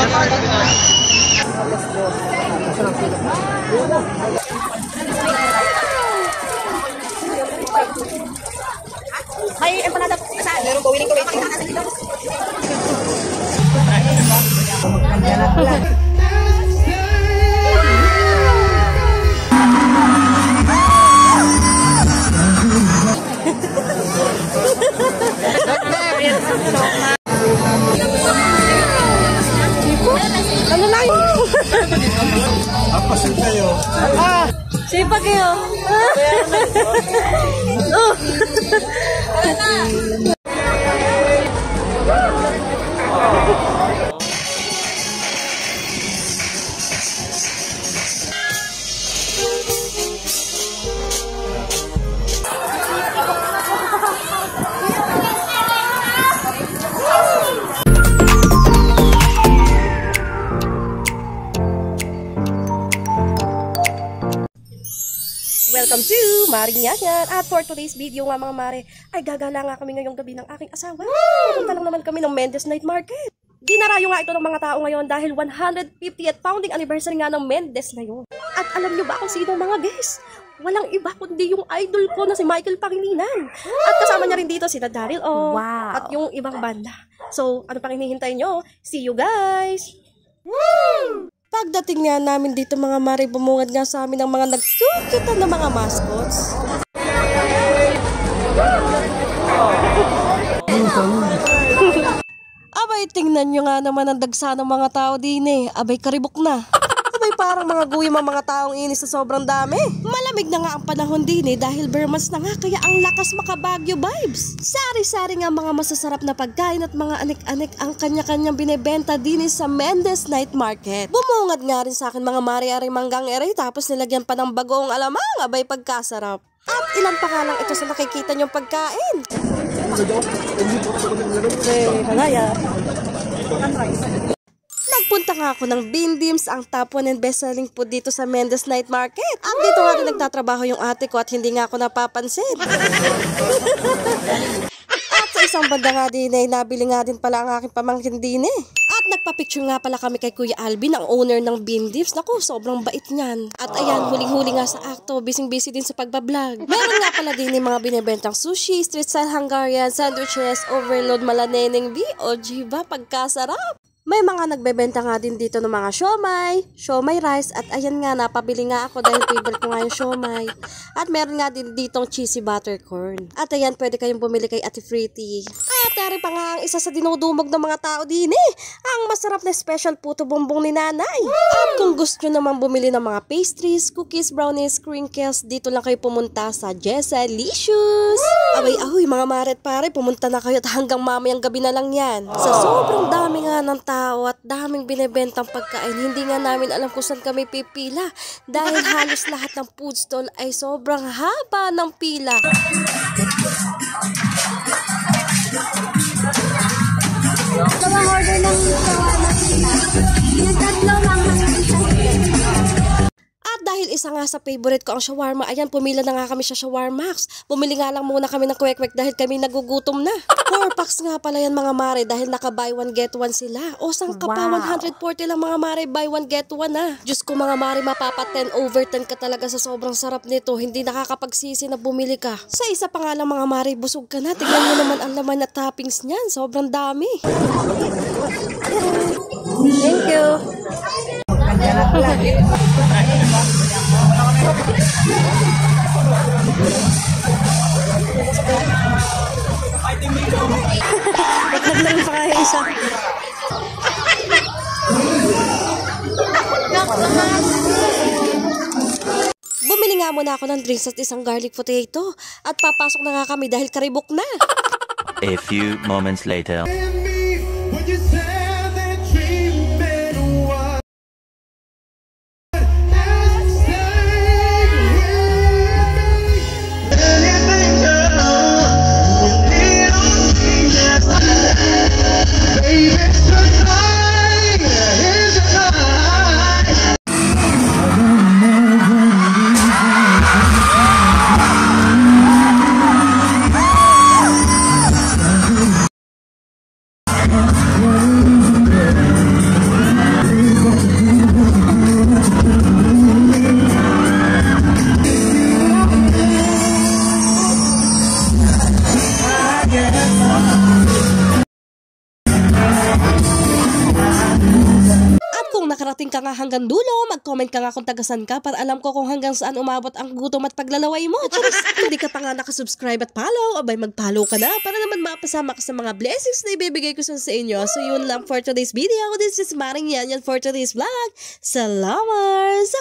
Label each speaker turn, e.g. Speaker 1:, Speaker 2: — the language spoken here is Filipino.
Speaker 1: May empanada po sa meron ko willing to wait.
Speaker 2: Ano lang?
Speaker 3: Apasin kayo.
Speaker 2: Sipag kayo. Oh.
Speaker 1: Welcome to Maring Yanyan. At for today's video nga mga mare, ay gagala nga kami ngayong gabi ng aking asawa. Pupunta lang naman kami ng Mendes Night Market. Dinarayo nga ito ng mga tao ngayon dahil 150th founding anniversary nga ng Mendes ngayon. At alam nyo ba kung sino mga guests? Walang iba kundi yung idol ko na si Michael Pangilinan. At kasama niya rin dito si Daryl O.
Speaker 2: Wow.
Speaker 1: At yung ibang banda. So, ano pang hinihintay nyo? See you guys! Pagdating nga namin dito mga mare, bumungad nga sa amin ng mga nagsukitan na mga mascots. Abay, tingnan nyo nga naman ang dagsa ng mga tao din eh. Abay, karibok na. Abay, parang mga guyam ang mga taong inis sa sobrang dami. Malamig na nga ang panahon din eh dahil Burmans na nga kaya ang lakas makabagyo vibes. Sari-sari nga mga masasarap na pagkain at mga anik-anik ang kanya-kanyang binebenta din sa Mendes Night Market. Bumungad nga rin sa akin mga mari-ari manggang ere tapos nilagyan pa ng bagoong alamang. Abay, pagkasarap. At ilan pa nga lang ito sa nakikita nyong pagkain. Nagpunta nga ako ng Bindims, ang top 1 and best selling po dito sa Mendes Night Market. At dito nga din nagtatrabaho yung ate ko at hindi nga ako napapansin. At sa isang banda nga din ay nabili nga din pala ang aking pamangkin din eh. At nagpa-picture nga pala kami kay Kuya Alvin, ang owner ng Bindims. Naku, sobrang bait niyan. At ayan, huling-huli nga sa akto, busy-busy din sa pagbablog. Meron nga pala din yung mga binibentang sushi, street style Hungarian, sandwiches, overload, malaneneng B.O.G. ba? Pagkasarap! May mga nagbebenta nga din dito ng mga siomay rice at ayan nga napabili nga ako dahil favorite ko nga yung siomay. At meron nga din ditong cheesy buttercorn. At ayan pwede kayong bumili kay Ate Fritty. At tari pa nga ang isa sa dinudumog ng mga tao din eh. Ang masarap na special puto bumbong ni nanay. At kung gusto nyo naman bumili ng mga pastries, cookies, brownies, crinkles, dito lang kayo pumunta sa Jessalicious. Abay ahoy mga mare at pare, pumunta na kayo at hanggang mamayang gabi na lang yan. Sa sobrang dami nga ng tao at daming binebentang pagkain, hindi nga namin alam kung saan kami pipila dahil halos lahat ng food stall ay sobrang haba ng pila.
Speaker 2: Order ng yung tatlo lang
Speaker 1: At dahil isa nga sa favorite ko ang shawarma, ayan, pumila na nga kami sa Shawarmax. Bumili nga lang muna kami ng kwek-kwek dahil kami nagugutom na. 4 packs nga pala yan mga mare dahil naka buy one get one sila. O sangka pa, 140 lang mga mare, buy one get one na. Diyos ko mga mare, mapapa 10 over 10 ka talaga sa sobrang sarap nito. Hindi nakakapagsisi na bumili ka. Sa isa pa nga lang mga mare, busog ka na. Tignan mo naman ang laman na toppings niyan. Sobrang dami.
Speaker 2: Thank you.
Speaker 1: Naglang pa kaya isa. Bumili nga muna ako ng drinks at isang garlic potato. At papasok na nga kami dahil karibok na.
Speaker 4: A few moments later.
Speaker 1: nakarating ka nga hanggang dulo, mag-comment ka nga kung tagasan ka para alam ko kung hanggang saan umabot ang gutom at paglalaway mo. Charis, hindi ka pa nga nakasubscribe at follow, abay mag-follow ka na para naman mapasama ka sa mga blessings na ibibigay ko sa inyo. So yun lang for today's video. This is Maring Yan for today's vlog. Salamat! Sa